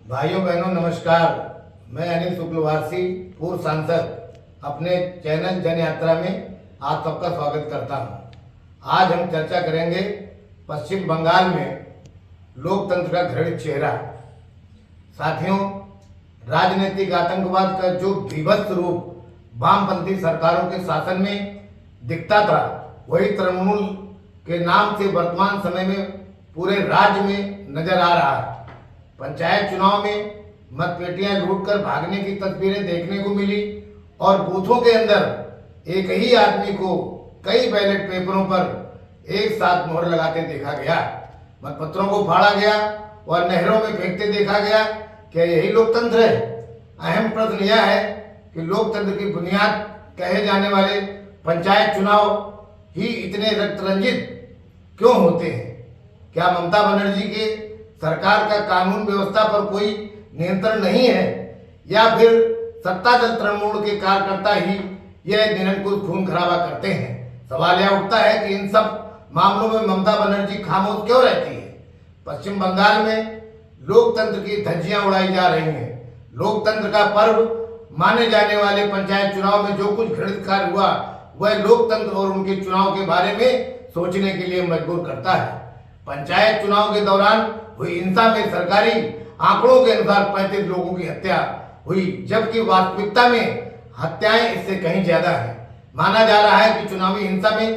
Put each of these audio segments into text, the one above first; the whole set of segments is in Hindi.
भाइयों बहनों नमस्कार। मैं अनिल शुक्लवासी, पूर्व सांसद, अपने चैनल जन यात्रा में आप सबका स्वागत करता हूं। आज हम चर्चा करेंगे पश्चिम बंगाल में लोकतंत्र का घृणित चेहरा। साथियों, राजनीतिक आतंकवाद का जो विभत्स रूप वामपंथी सरकारों के शासन में दिखता था, वही तृणमूल के नाम से वर्तमान समय में पूरे राज्य में नजर आ रहा है। पंचायत चुनाव में मतपेटियां लूटकर भागने की तस्वीरें देखने को मिली और बूथों के अंदर एक ही आदमी को कई बैलेट पेपरों पर एक साथ मोहर लगाते देखा गया। मतपत्रों को फाड़ा गया और नहरों में फेंकते देखा गया। क्या यही लोकतंत्र है? अहम प्रश्न यह है कि लोकतंत्र की बुनियाद कहे जाने वाले पंचायत चुनाव ही इतने रक्त-रंजित क्यों होते हैं? क्या ममता बनर्जी के सरकार का कानून व्यवस्था पर कोई नियंत्रण नहीं है, या फिर सत्ता दल तृणमूल के कार्यकर्ता ही यह निरंकुश खून खराबा करते हैं? सवाल यह उठता है कि इन सब मामलों में ममता बनर्जी खामोश क्यों रहती है? पश्चिम बंगाल में लोकतंत्र की धज्जियां उड़ाई जा रही हैं। लोकतंत्र का पर्व माने जाने वाले पंचायत चुनाव में जो कुछ घृणित कार्य हुआ, वह लोकतंत्र और उनके चुनाव के बारे में सोचने के लिए मजबूर करता है। पंचायत चुनाव के दौरान हुई हिंसा में सरकारी आंकड़ों के अनुसार 35 लोगों की हत्या हुई, जबकि वास्तविकता में हत्याएं इससे कहीं ज्यादा है। माना जा रहा है कि चुनावी हिंसा में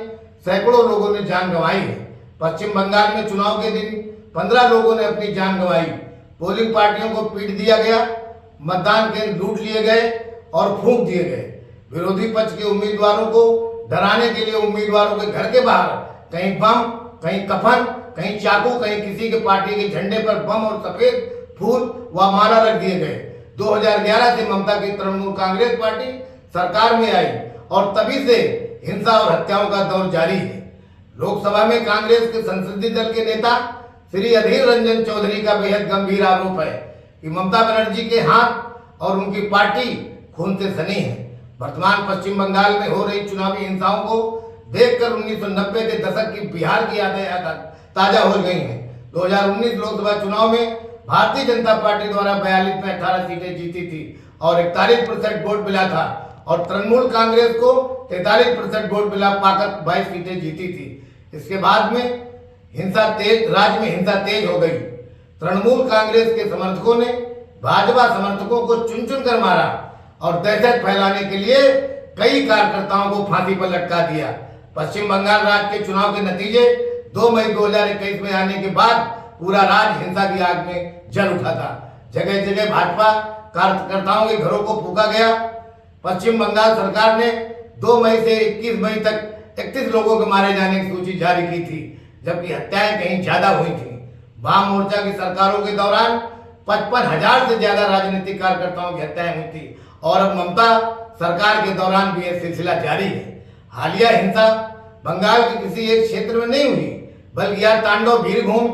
सैकड़ों लोगों ने जान गंवाई है। पश्चिम बंगाल में चुनाव के दिन 15 लोगों ने अपनी जान गंवाई। पोलिंग पार्टियों को पीट दिया गया, मतदान केंद्र लूट लिए गए और फूंक दिए गए। विरोधी पक्ष के उम्मीदवारों को डराने के लिए उम्मीदवारों के घर के बाहर कहीं बम, कहीं कफन, कहीं चाकू, कहीं किसी के पार्टी के झंडे पर बम और सफेद फूल व माला रख दिए गए। 2011 से ममता की तृणमूल कांग्रेस पार्टी सरकार में आई और तभी से हिंसा और हत्याओं का दौर जारी है। लोकसभा में कांग्रेस के संसदीय दल के नेता श्री अधीर रंजन चौधरी का बेहद गंभीर आरोप है कि ममता बनर्जी के हाथ और उनकी पार्टी खून से सनी है। वर्तमान पश्चिम बंगाल में हो रही चुनावी हिंसाओं को देखकर 1990 के दशक की बिहार की यादें ताजा हो गई हैं। 2019 लोकसभा चुनाव में भारतीय जनता पार्टी द्वारा 42 में 18 सीटें जीती थी और 41% वोट मिला था, और तृणमूल कांग्रेस को 43% वोट मिला पाकर 22 सीटें जीती थी। इसके बाद में राज्य में हिंसा तेज हो गई। तृणमूल कांग्रेस के समर्थकों ने भाजपा समर्थकों को चुन चुन कर मारा और दहशत फैलाने के लिए कई कार्यकर्ताओं को फांसी पर लटका दिया। पश्चिम बंगाल राज्य के चुनाव के नतीजे 2 मई 2021 में आने के बाद पूरा राज्य हिंसा की आग में जल उठा था। जगह जगह भाजपा कार्यकर्ताओं के घरों को फूंका गया। पश्चिम बंगाल सरकार ने 2 मई से 21 मई तक 31 लोगों के मारे जाने की सूची जारी की थी, जबकि हत्याएं कहीं ज्यादा हुई थी। वाम मोर्चा की सरकारों के दौरान 55,000 से ज्यादा राजनीतिक कार्यकर्ताओं की हत्याएं हुई थी और अब ममता सरकार के दौरान भी यह सिलसिला जारी है। हालिया हिंसा बंगाल के किसी एक क्षेत्र में नहीं हुई, बल्कि यह तांडव बीरभूम,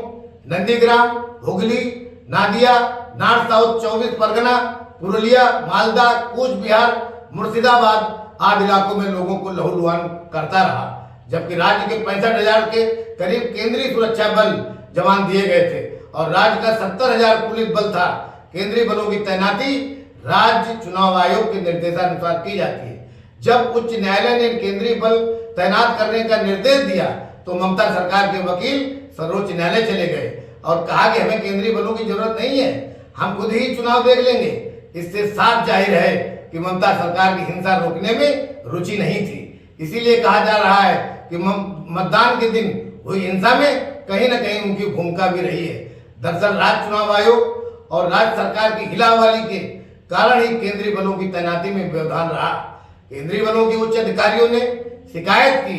नंदीग्राम, हुगली, नादिया, नॉर्थ साउथ 24 परगना, पुरुलिया, मालदा, कूच बिहार, मुर्शिदाबाद आदि इलाकों में लोगों को लहूलुहान करता रहा। जबकि राज्य के 65,000 के करीब केंद्रीय सुरक्षा बल जवान दिए गए थे और राज्य का 70,000 पुलिस बल था। केंद्रीय बलों की तैनाती राज्य चुनाव आयोग के निर्देशानुसार की जाती है। जब उच्च न्यायालय ने केंद्रीय बल तैनात करने का निर्देश दिया तो ममता सरकार के वकील सर्वोच्च न्यायालय चले गए और कहा कि हमें केंद्रीय बलों की जरूरत नहीं है, हम खुद ही चुनाव देख लेंगे। इससे साफ जाहिर है कि ममता सरकार की हिंसा रोकने में रुचि नहीं थी। इसीलिए कहा जा रहा है कि मतदान के दिन हुई हिंसा में कहीं न कहीं उनकी भूमिका भी रही है। दरअसल राज्य चुनाव आयोग और राज्य सरकार की हिलावली के कारण ही केंद्रीय बलों की तैनाती में व्यवधान रहा। केंद्रीय बलों के उच्च अधिकारियों ने शिकायत की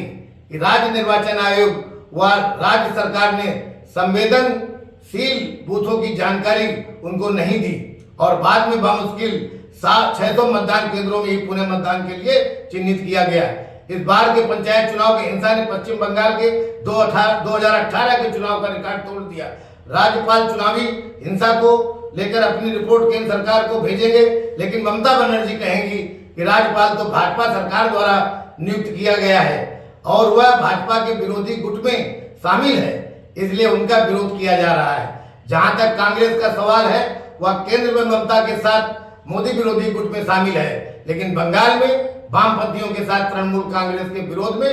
कि राज्य निर्वाचन आयोग व राज्य सरकार ने संवेदनशील बूथों की जानकारी उनको नहीं दी और बाद में बामुश्किल 600 मतदान केंद्रों में ही पुनः मतदान के लिए चिन्हित किया गया। इस बार के पंचायत चुनाव की हिंसा ने पश्चिम बंगाल के 2018 के चुनाव का रिकॉर्ड तोड़ दिया। राज्यपाल चुनावी हिंसा को लेकर अपनी रिपोर्ट केंद्र सरकार को भेजेंगे, लेकिन ममता बनर्जी कहेंगी कि राज्यपाल तो भाजपा सरकार द्वारा नियुक्त किया गया है और वह भाजपा के विरोधी गुट में शामिल है, इसलिए उनका विरोध किया जा रहा है। जहां तक कांग्रेस का सवाल है, वह केंद्र में ममता के साथ मोदी विरोधी गुट में शामिल है, लेकिन बंगाल में वामपंथियों के साथ तृणमूल कांग्रेस के विरोध में।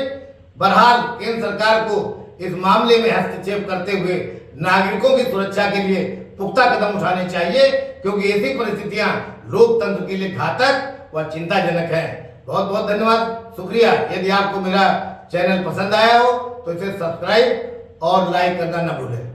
बहरहाल केंद्र सरकार को इस मामले में हस्तक्षेप करते हुए नागरिकों की सुरक्षा के लिए पुख्ता कदम उठाने चाहिए, क्योंकि ऐसी परिस्थितियां लोकतंत्र के लिए घातक व चिंताजनक है। बहुत बहुत धन्यवाद, शुक्रिया। यदि आपको मेरा चैनल पसंद आया हो तो इसे सब्सक्राइब और लाइक करना न भूलें।